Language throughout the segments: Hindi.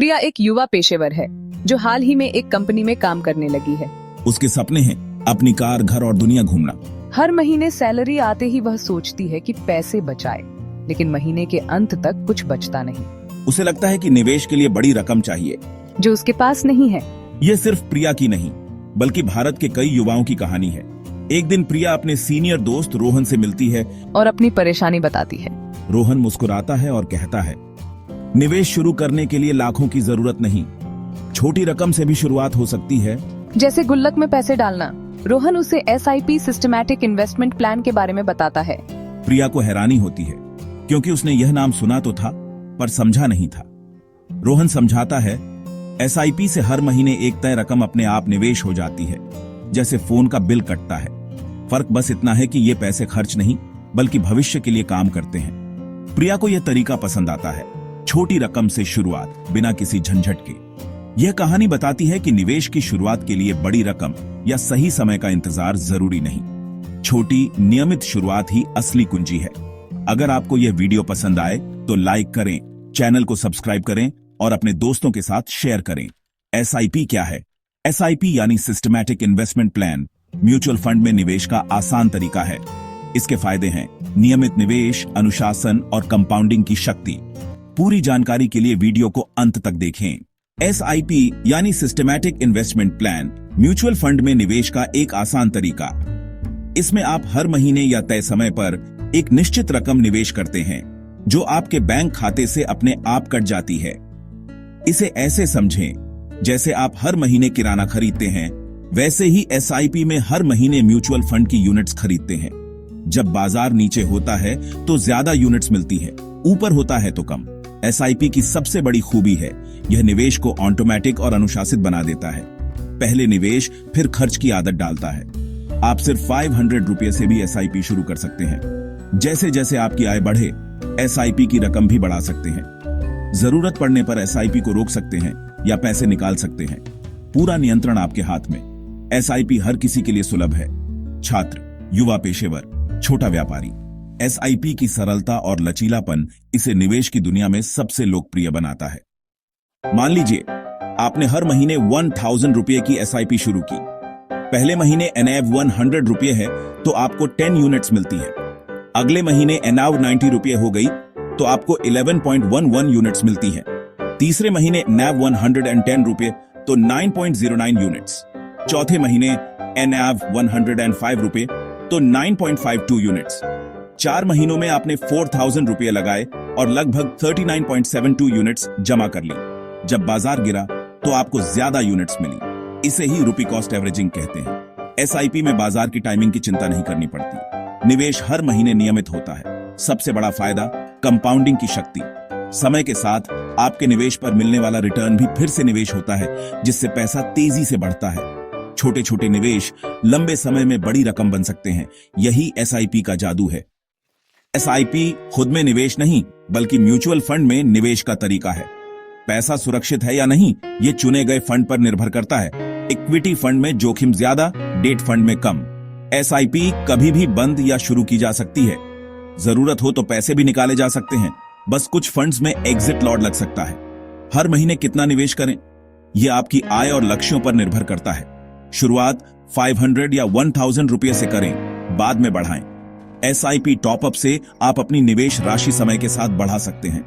प्रिया एक युवा पेशेवर है जो हाल ही में एक कंपनी में काम करने लगी है। उसके सपने हैं अपनी कार, घर और दुनिया घूमना। हर महीने सैलरी आते ही वह सोचती है कि पैसे बचाए, लेकिन महीने के अंत तक कुछ बचता नहीं। उसे लगता है कि निवेश के लिए बड़ी रकम चाहिए जो उसके पास नहीं है। यह सिर्फ प्रिया की नहीं बल्कि भारत के कई युवाओं की कहानी है। एक दिन प्रिया अपने सीनियर दोस्त रोहन से मिलती है और अपनी परेशानी बताती है। रोहन मुस्कुराता है और कहता है, निवेश शुरू करने के लिए लाखों की जरूरत नहीं, छोटी रकम से भी शुरुआत हो सकती है, जैसे गुल्लक में पैसे डालना। रोहन उसे SIP सिस्टमैटिक इन्वेस्टमेंट प्लान के बारे में बताता है। प्रिया को हैरानी होती है क्योंकि उसने यह नाम सुना तो था पर समझा नहीं था। रोहन समझाता है, SIP से हर महीने एक तय रकम अपने आप निवेश हो जाती है, जैसे फोन का बिल कटता है। फर्क बस इतना है कि ये पैसे खर्च नहीं बल्कि भविष्य के लिए काम करते हैं। प्रिया को यह तरीका पसंद आता है, छोटी रकम से शुरुआत, बिना किसी झंझट के। यह कहानी बताती है कि निवेश की शुरुआत के लिए बड़ी रकम या सही समय का इंतजार जरूरी नहीं, छोटी नियमित शुरुआत ही असली कुंजी है। अगर आपको यह वीडियो पसंद आए तो लाइक करें, चैनल को सब्सक्राइब करें और अपने दोस्तों के साथ शेयर करें। SIP क्या है? SIP यानी systematic investment plan, mutual fund में निवेश का आसान तरीका है। इसके फायदे हैं नियमित निवेश, अनुशासन और कंपाउंडिंग की शक्ति। पूरी जानकारी के लिए वीडियो को अंत तक देखें। SIP यानी systematic investment plan, mutual fund में निवेश का एक आसान तरीका। इसमें आप हर महीने या तय समय पर एक निश्चित रकम निवेश करते हैं जो आपके बैंक खाते से अपने आप कट जाती है। इसे ऐसे समझें जैसे आप हर महीने किराना खरीदते हैं, वैसे ही SIP में हर महीने म्यूचुअल फंड की यूनिट्स खरीदते हैं। जब बाजार नीचे होता है तो ज्यादा यूनिट्स मिलती है, ऊपर होता है तो कम। SIP की सबसे बड़ी खूबी है यह निवेश को ऑटोमेटिक और अनुशासित बना देता है। पहले निवेश फिर खर्च की आदत डालता है। आप सिर्फ 500 रुपये से भी SIP शुरू कर सकते हैं। जैसे जैसे आपकी आय बढ़े SIP की रकम भी बढ़ा सकते हैं। जरूरत पड़ने पर SIP को रोक सकते हैं या पैसे निकाल सकते हैं। पूरा नियंत्रण आपके हाथ में। SIP हर किसी के लिए सुलभ है, छात्र, युवा पेशेवर, छोटा व्यापारी। SIP की सरलता और लचीलापन इसे निवेश की दुनिया में सबसे लोकप्रिय बनाता है। मान लीजिए आपने हर महीने 1000 रुपये की SIP शुरू की। पहले महीने NAV 100 रुपये है तो आपको 10 यूनिट्स मिलती है। अगले महीने NAV 90 रुपये हो गई तो आपको 11.11 यूनिट्स मिलती है। तीसरे महीने NAV 110 रुपये तो 9.09 यूनिट्स। चौथे महीने NAV 105 रुपये तो 9.52 यूनिट्स। 4 महीनों में आपने 4000 रुपये लगाए और लगभग 39.72 यूनिट्स जमा कर ली। जब बाजार गिरा तो आपको ज्यादा यूनिट्स मिली। इसे ही रुपी कॉस्ट एवरेजिंग कहते हैं। SIP में बाजार की टाइमिंग की चिंता नहीं करनी पड़ती। निवेश हर महीने नियमित होता है। सबसे बड़ा फायदा कंपाउंडिंग की शक्ति। समय के साथ आपके निवेश पर मिलने वाला रिटर्न भी फिर से निवेश होता है, जिससे पैसा तेजी से बढ़ता है। छोटे छोटे निवेश लंबे समय में बड़ी रकम बन सकते हैं। यही SIP का जादू है। SIP खुद में निवेश नहीं बल्कि म्यूचुअल फंड में निवेश का तरीका है। पैसा सुरक्षित है या नहीं ये चुने गए फंड पर निर्भर करता है। इक्विटी फंड में जोखिम ज्यादा, डेट फंड में कम। SIP कभी भी बंद या शुरू की जा सकती है। जरूरत हो तो पैसे भी निकाले जा सकते हैं। बस कुछ फंड्स में एग्जिट लॉट लग सकता है। हर महीने कितना निवेश करें यह आपकी आय और लक्ष्यों पर निर्भर करता है। शुरुआत 500 या 1000 रुपये से करें, बाद में बढ़ाएं। SIP टॉपअप से आप अपनी निवेश राशि समय के साथ बढ़ा सकते हैं।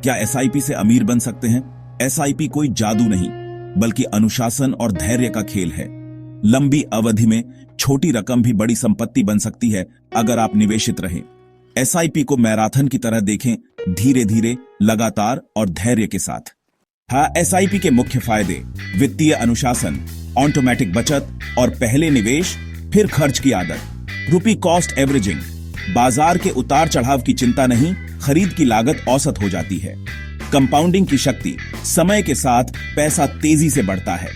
क्या SIP से अमीर बन सकते हैं? SIP कोई जादू नहीं बल्कि अनुशासन और धैर्य का खेल है। लंबी अवधि में छोटी रकम भी बड़ी संपत्ति बन सकती है अगर आप निवेशित रहें। SIP को मैराथन की तरह देखें, धीरे धीरे, लगातार और धैर्य के साथ। हाँ, SIP के मुख्य फायदे: वित्तीय अनुशासन, ऑटोमेटिक बचत और पहले निवेश फिर खर्च की आदत। रुपी कॉस्ट एवरेजिंग, बाजार के उतार चढ़ाव की चिंता नहीं, खरीद की लागत औसत हो जाती है। कंपाउंडिंग की शक्ति, समय के साथ पैसा तेजी से बढ़ता है।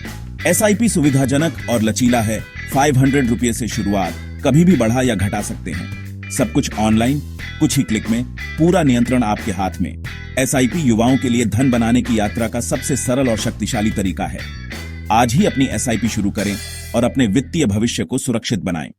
SIP सुविधाजनक और लचीला है। 500 रुपये से शुरुआत, कभी भी बढ़ा या घटा सकते हैं। सब कुछ ऑनलाइन, कुछ ही क्लिक में, पूरा नियंत्रण आपके हाथ में। SIP युवाओं के लिए धन बनाने की यात्रा का सबसे सरल और शक्तिशाली तरीका है। आज ही अपनी SIP शुरू करें और अपने वित्तीय भविष्य को सुरक्षित बनाएं।